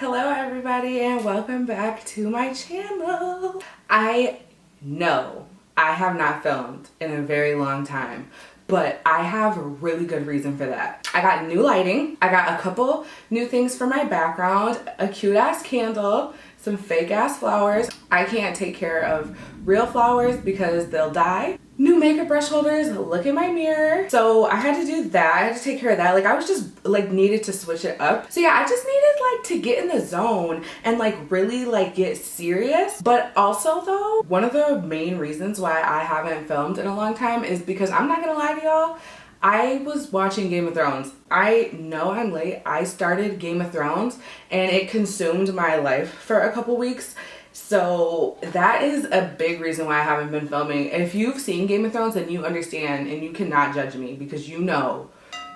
Hello everybody and welcome back to my channel. I know I have not filmed in a very long time, but I have a really good reason for that. I got new lighting, I got a couple new things for my background, a cute ass candle, some fake ass flowers. I can't take care of real flowers because they'll die. New makeup brush holders, look in my mirror. So I had to do that, I had to take care of that. Like I was just like needed to switch it up. So yeah, I just needed like to get in the zone and like really like get serious. But also though, one of the main reasons why I haven't filmed in a long time is because I'm not gonna lie to y'all, I was watching Game of Thrones. I know I'm late. I started Game of Thrones and it consumed my life for a couple weeks. So that is a big reason why I haven't been filming. If you've seen Game of Thrones, then you understand and you cannot judge me because you know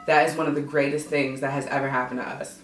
that is one of the greatest things that has ever happened to us.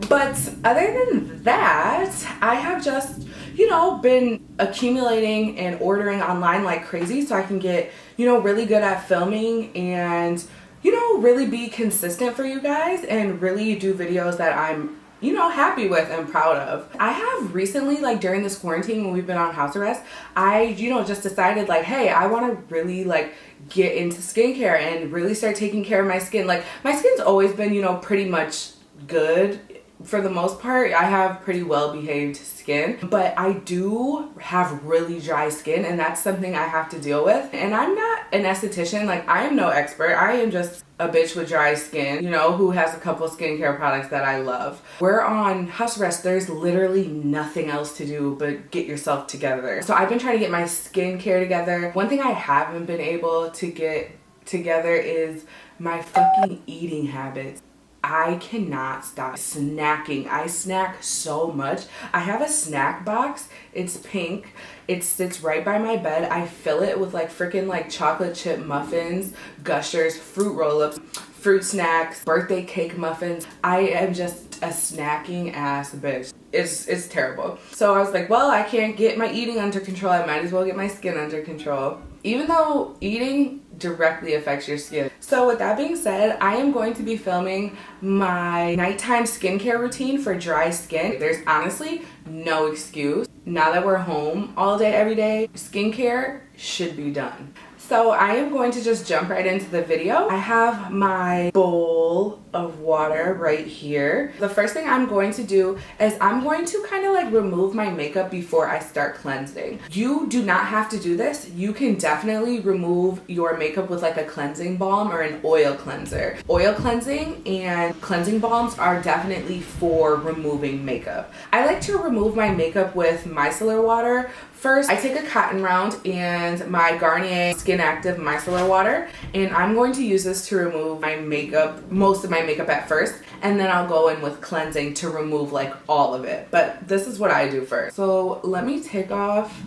But other than that, I have just, you know, been accumulating and ordering online like crazy so I can get, you know, really good at filming and, you know, really be consistent for you guys and really do videos that I'm, you know, happy with and proud of. I have recently, like during this quarantine when we've been on house arrest, I, you know, just decided like, hey, I want to really like get into skincare and really start taking care of my skin. Like my skin's always been, you know, pretty much good for the most part. I have pretty well behaved skin, but I do have really dry skin and that's something I have to deal with. And I'm not an esthetician, like I am no expert. I am just a bitch with dry skin, you know, who has a couple skincare products that I love. We're on house arrest. There's literally nothing else to do but get yourself together. So I've been trying to get my skincare together. One thing I haven't been able to get together is my fucking eating habits. I cannot stop snacking. I snack so much. I have a snack box. It's pink. It sits right by my bed. I fill it with like freaking like chocolate chip muffins, Gushers, fruit roll-ups, fruit snacks, birthday cake muffins. I am just a snacking ass bitch. It's terrible. So I was like, well, I can't get my eating under control. I might as well get my skin under control. Even though eating directly affects your skin. So with that being said, I am going to be filming my nighttime skincare routine for dry skin. There's honestly no excuse. Now that we're home all day, every day, skincare should be done. So I am going to just jump right into the video. I have my bowl of water right here. The first thing I'm going to do is I'm going to kind of like remove my makeup before I start cleansing. You do not have to do this. You can definitely remove your makeup with like a cleansing balm or an oil cleanser. Oil cleansing and cleansing balms are definitely for removing makeup. I like to remove my makeup with micellar water. First, I take a cotton round and my Garnier Skin Active Micellar water, and I'm going to use this to remove my makeup, most of my makeup at first, and then I'll go in with cleansing to remove like all of it. But this is what I do first. So let me take off.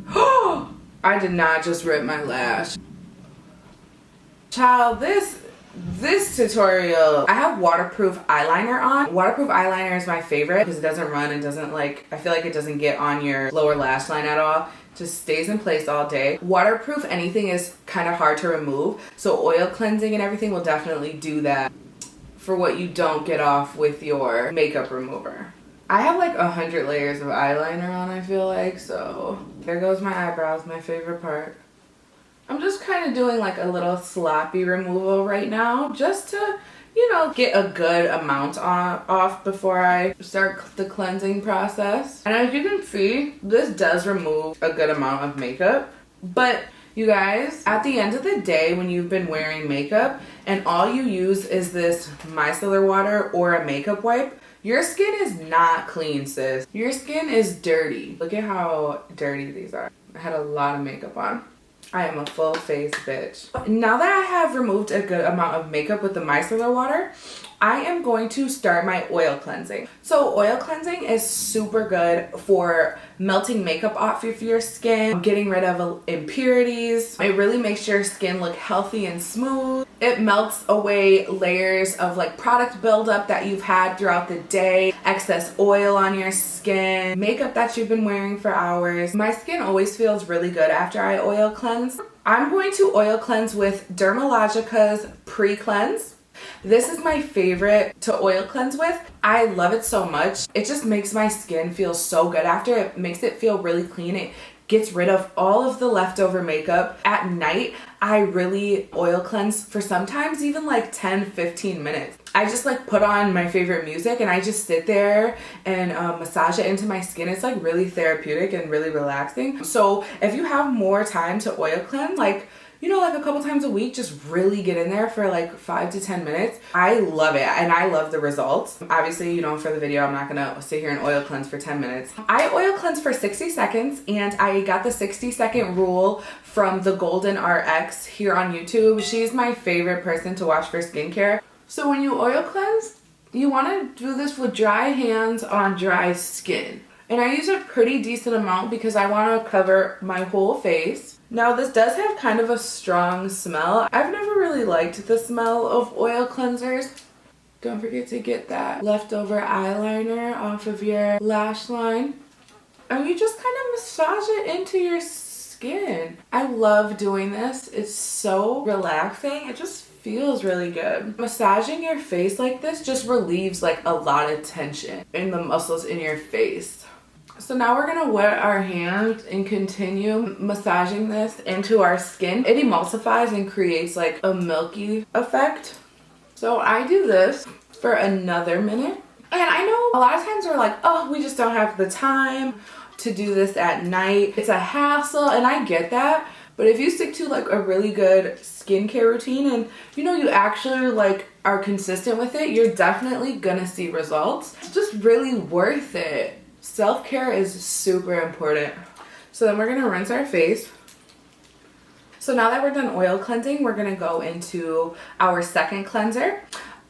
Oh, I did not just rip my lash. Child, this tutorial, I have waterproof eyeliner on. Waterproof eyeliner is my favorite because it doesn't run and doesn't like, I feel like it doesn't get on your lower lash line at all. Just stays in place all day. Waterproof anything is kind of hard to remove. So oil cleansing and everything will definitely do that for what you don't get off with your makeup remover. I have like 100 layers of eyeliner on, I feel like, so there goes my eyebrows, my favorite part. I'm just kind of doing like a little sloppy removal right now just to, you know, get a good amount off before I start the cleansing process. And as you can see, this does remove a good amount of makeup. But you guys, at the end of the day, when you've been wearing makeup and all you use is this micellar water or a makeup wipe, your skin is not clean, sis. Your skin is dirty. Look at how dirty these are. I had a lot of makeup on. I am a full face bitch. Now that I have removed a good amount of makeup with the micellar water, I am going to start my oil cleansing. So oil cleansing is super good for melting makeup off of your skin, getting rid of impurities. It really makes your skin look healthy and smooth. It melts away layers of like product buildup that you've had throughout the day, excess oil on your skin, makeup that you've been wearing for hours. My skin always feels really good after I oil cleanse. I'm going to oil cleanse with Dermalogica's Precleanse. This is my favorite to oil cleanse with. I love it so much. It just makes my skin feel so good after. It makes it feel really clean. It gets rid of all of the leftover makeup. At night, I really oil cleanse for sometimes even like 10-15 minutes. I just like put on my favorite music and I just sit there and massage it into my skin. It's like really therapeutic and really relaxing. So if you have more time to oil cleanse, like, you know, like a couple times a week, just really get in there for like 5 to 10 minutes. I love it and I love the results. Obviously, you know, for the video, I'm not gonna sit here and oil cleanse for 10 minutes. I oil cleanse for 60 seconds and I got the 60-second rule from the Golden RX here on YouTube. She's my favorite person to watch for skincare. So when you oil cleanse, you wanna do this with dry hands on dry skin. And I use a pretty decent amount because I wanna cover my whole face. Now this does have kind of a strong smell. I've never really liked the smell of oil cleansers. Don't forget to get that leftover eyeliner off of your lash line. And you just kind of massage it into your skin. I love doing this. It's so relaxing. It just feels really good. Massaging your face like this just relieves like a lot of tension in the muscles in your face. So now we're gonna wet our hands and continue massaging this into our skin. It emulsifies and creates like a milky effect. So I do this for another minute. And I know a lot of times we're like, oh, we just don't have the time to do this at night. It's a hassle, and I get that. But if you stick to like a really good skincare routine and you know you actually like are consistent with it, you're definitely gonna see results. It's just really worth it. Self-care is super important. So then we're gonna rinse our face. So now that we're done oil cleansing, we're gonna go into our second cleanser.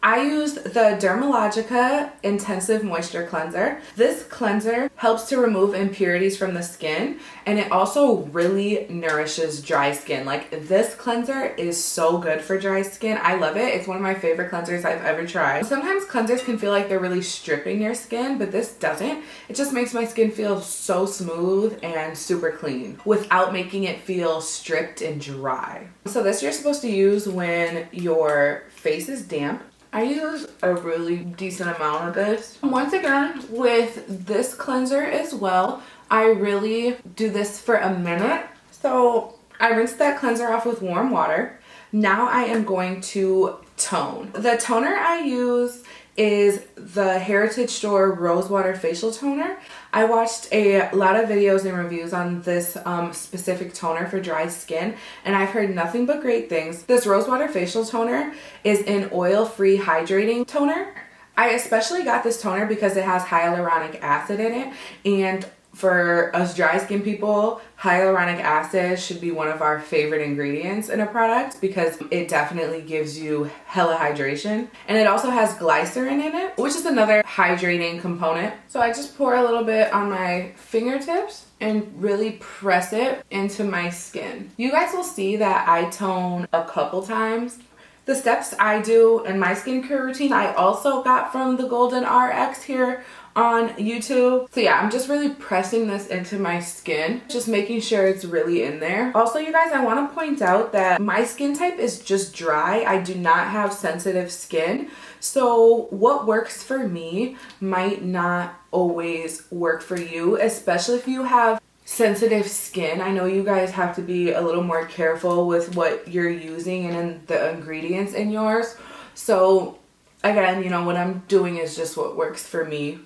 I use the Dermalogica Intensive Moisture Cleanser. This cleanser helps to remove impurities from the skin, and it also really nourishes dry skin. Like, this cleanser is so good for dry skin. I love it. It's one of my favorite cleansers I've ever tried. Sometimes cleansers can feel like they're really stripping your skin, but this doesn't. It just makes my skin feel so smooth and super clean without making it feel stripped and dry. So this you're supposed to use when your face is damp. I use a really decent amount of this. Once again, with this cleanser as well, I really do this for a minute. So I rinse that cleanser off with warm water. Now I am going to tone. The toner I use is the Heritage Store Rosewater Facial Toner. I watched a lot of videos and reviews on this specific toner for dry skin, and I've heard nothing but great things. This Rosewater Facial Toner is an oil-free hydrating toner. I especially got this toner because it has hyaluronic acid in it, and for us dry skin people, hyaluronic acid should be one of our favorite ingredients in a product because it definitely gives you hella hydration. And it also has glycerin in it, which is another hydrating component. So I just pour a little bit on my fingertips and really press it into my skin. You guys will see that I tone a couple times. The steps I do in my skincare routine, I also got from the Golden RX here on YouTube. So yeah, I'm just really pressing this into my skin, just making sure it's really in there. Also, you guys, I want to point out that my skin type is just dry. I do not have sensitive skin. So what works for me might not always work for you, especially if you have sensitive skin. I know you guys have to be a little more careful with what you're using and in the ingredients in yours. So again, you know, what I'm doing is just what works for me.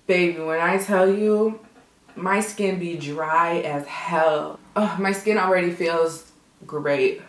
Baby, when I tell you, my skin be dry as hell. Oh, my skin already feels great.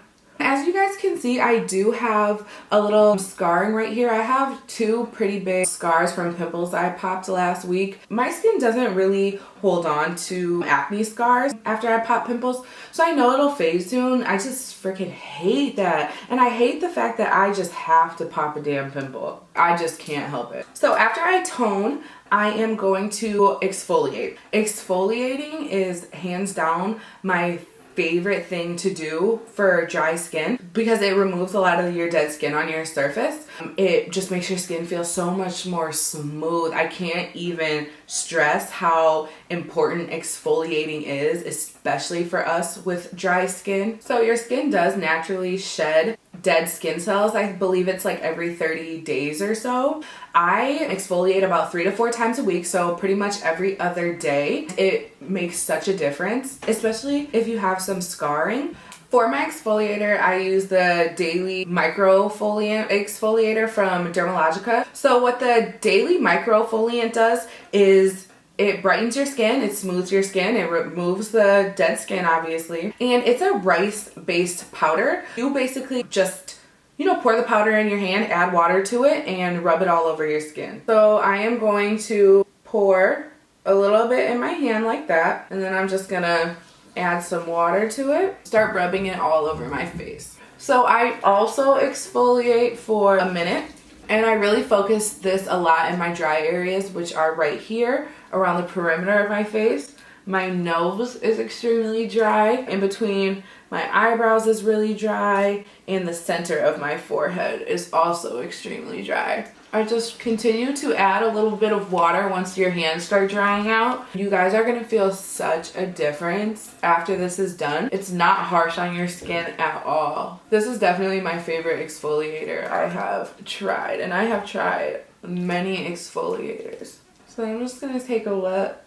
As you guys can see, I do have a little scarring right here. I have two pretty big scars from pimples I popped last week. My skin doesn't really hold on to acne scars after I pop pimples, so I know it'll fade soon. I just freaking hate that. And I hate the fact that I just have to pop a damn pimple. I just can't help it. So after I tone, I am going to exfoliate. Exfoliating is hands down my favorite thing to do for dry skin because it removes a lot of your dead skin on your surface. It just makes your skin feel so much more smooth. I can't even stress how important exfoliating is, especially for us with dry skin. So your skin does naturally shed dead skin cells. I believe it's like every 30 days or so. I exfoliate about 3 to 4 times a week, so pretty much every other day. It makes such a difference, especially if you have some scarring. For my exfoliator, I use the daily Microfoliant exfoliator from Dermalogica. So what the daily Microfoliant does is it brightens your skin, it smooths your skin, it removes the dead skin, obviously. And it's a rice-based powder. You basically just, you know, pour the powder in your hand, add water to it, and rub it all over your skin. So I am going to pour a little bit in my hand like that, and then I'm just gonna add some water to it, start rubbing it all over my face. So I also exfoliate for a minute, and I really focus this a lot in my dry areas, which are right here around the perimeter of my face. My nose is extremely dry, in between my eyebrows is really dry, and the center of my forehead is also extremely dry. I just continue to add a little bit of water once your hands start drying out. You guys are gonna feel such a difference after this is done. It's not harsh on your skin at all. This is definitely my favorite exfoliator I have tried, and I have tried many exfoliators. So I'm just gonna take a wet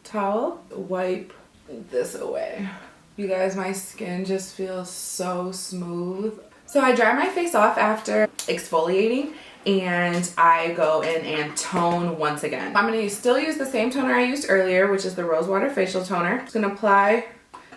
towel, wipe this away. You guys, my skin just feels so smooth. So I dry my face off after exfoliating, and I go in and tone once again. I'm going to still use the same toner I used earlier, which is the Rose Water Facial Toner. I'm just going to apply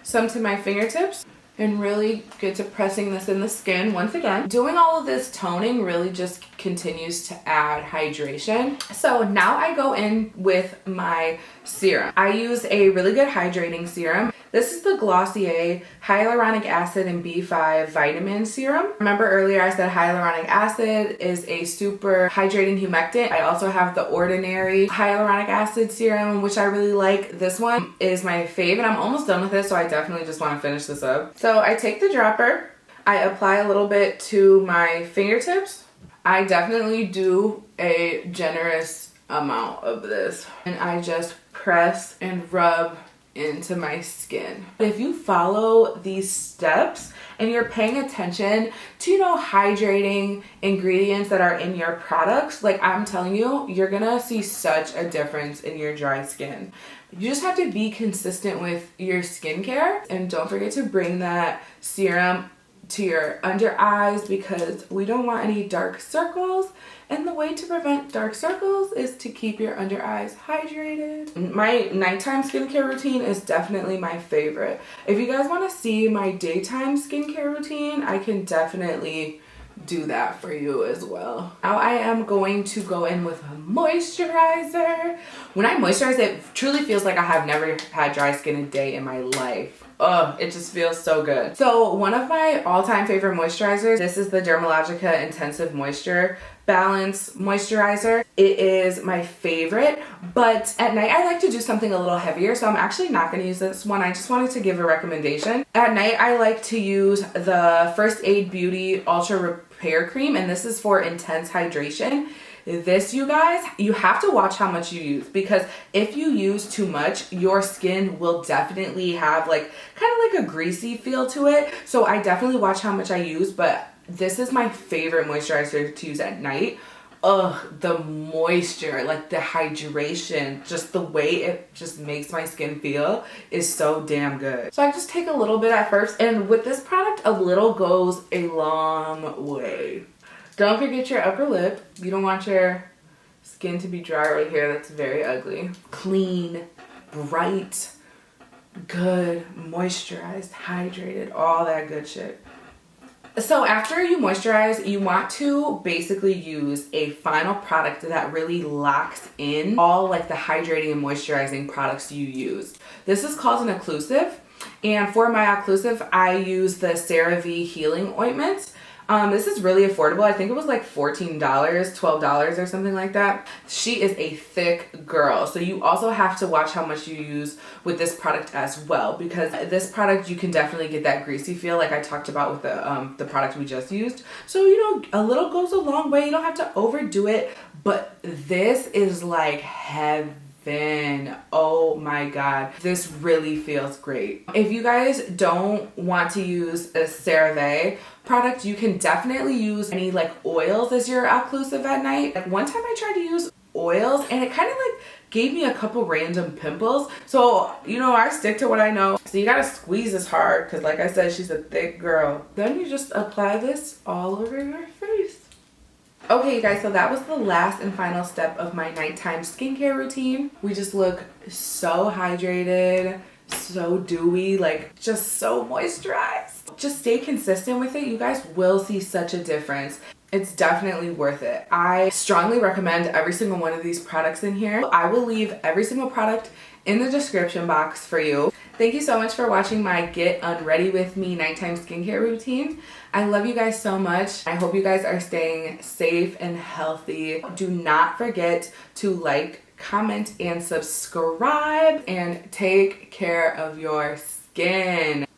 some to my fingertips and really get to pressing this in the skin once again. Doing all of this toning really just continues to add hydration. So now I go in with my serum. I use a really good hydrating serum. This is the Glossier Hyaluronic Acid and B5 Vitamin Serum. Remember earlier I said hyaluronic acid is a super hydrating humectant. I also have the Ordinary Hyaluronic Acid Serum, which I really like. This one is my fave, and I'm almost done with this, so I definitely just want to finish this up. So I take the dropper, I apply a little bit to my fingertips. I definitely do a generous amount of this, and I just press and rub into my skin. If you follow these steps and you're paying attention to, you know, hydrating ingredients that are in your products, like I'm telling you, you're gonna see such a difference in your dry skin. You just have to be consistent with your skincare, and don't forget to bring that serum to your under eyes, because we don't want any dark circles, and the way to prevent dark circles is to keep your under eyes hydrated. My nighttime skincare routine is definitely my favorite. If you guys want to see my daytime skincare routine, I can definitely do that for you as well. Now I am going to go in with a moisturizer. When I moisturize, it truly feels like I have never had dry skin a day in my life. Oh, it just feels so good. So one of my all-time favorite moisturizers, this is the Dermalogica Intensive Moisture Balance Moisturizer. It is my favorite, but at night I like to do something a little heavier, so I'm actually not going to use this one. I just wanted to give a recommendation. At night I like to use the First Aid Beauty Ultra Repair Cream, and this is for intense hydration. This, you guys, you have to watch how much you use, because if you use too much, your skin will definitely have like kind of like a greasy feel to it. So I definitely watch how much I use, but this is my favorite moisturizer to use at night. Ugh, the moisture, like the hydration, just the way it just makes my skin feel is so damn good. So I just take a little bit at first, and with this product, a little goes a long way. Don't forget your upper lip. You don't want your skin to be dry right here. That's very ugly. Clean, bright, good, moisturized, hydrated, all that good shit. So after you moisturize, you want to basically use a final product that really locks in all like the hydrating and moisturizing products you use. This is called an occlusive, and for my occlusive, I use the CeraVe Healing Ointment. This is really affordable. I think it was like $14, $12 or something like that. She is a thick girl, so you also have to watch how much you use with this product as well, because this product you can definitely get that greasy feel like I talked about with the product we just used. So, you know, a little goes a long way. You don't have to overdo it, but this is like heavy. thin. Oh my god, this really feels great. If you guys don't want to use a CeraVe product, you can definitely use any like oils as your occlusive at night. Like one time I tried to use oils and it kind of like gave me a couple random pimples. So, you know, I stick to what I know. So you gotta squeeze this hard because like I said, she's a thick girl. Then you just apply this all over your face. Okay, you guys, so that was the last and final step of my nighttime skincare routine. We just look so hydrated, so dewy, like just so moisturized. Just stay consistent with it. You guys will see such a difference. It's definitely worth it. I strongly recommend every single one of these products in here. I will leave every single product in the description box for you. Thank you so much for watching my Get Unready With Me nighttime skincare routine. I love you guys so much. I hope you guys are staying safe and healthy. Do not forget to like, comment, and subscribe, and take care of your skin.